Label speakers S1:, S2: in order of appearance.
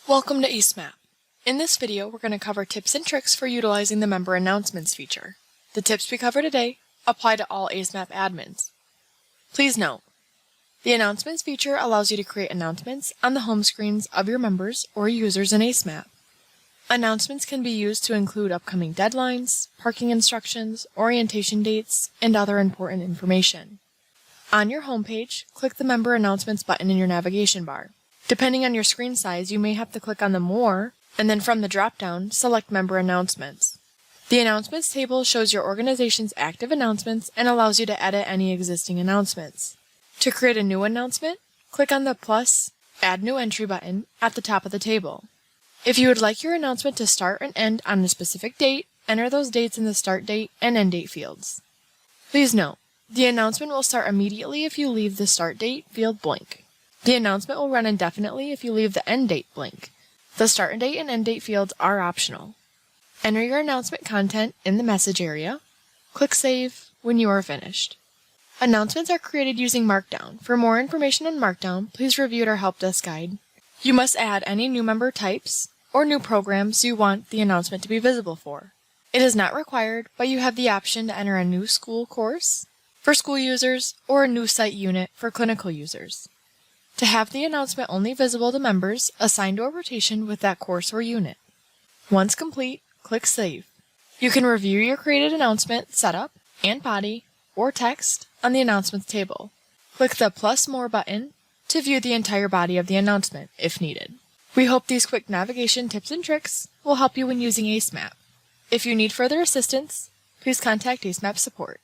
S1: Welcome to ACEMAPP. In this video, we're going to cover tips and tricks for utilizing the Member Announcements feature. The tips we cover today apply to all ACEMAPP admins. Please note, the Announcements feature allows you to create announcements on the home screens of your members or users in ACEMAPP. Announcements can be used to include upcoming deadlines, parking instructions, orientation dates, and other important information. On your homepage, click the Member Announcements button in your navigation bar. Depending on your screen size, you may have to click on the More, and then from the drop-down, select Member Announcements. The Announcements table shows your organization's active announcements and allows you to edit any existing announcements. To create a new announcement, click on the plus Add New Entry button at the top of the table. If you would like your announcement to start and end on a specific date, enter those dates in the Start Date and End Date fields. Please note, the announcement will start immediately if you leave the Start Date field blank. The announcement will run indefinitely if you leave the End Date blank. The Start Date and End Date fields are optional. Enter your announcement content in the message area. Click Save when you are finished. Announcements are created using Markdown. For more information on Markdown, please review our Help Desk guide. You must add any new member types or new programs you want the announcement to be visible for. It is not required, but you have the option to enter a new school course for school users or a new site unit for clinical users. To have the announcement only visible to members, assign to a rotation with that course or unit. Once complete, click Save. You can review your created announcement, setup, and body, or text on the Announcements table. Click the plus More button to view the entire body of the announcement, if needed. We hope these quick navigation tips and tricks will help you when using ACEMAPP. If you need further assistance, please contact ACEMAPP support.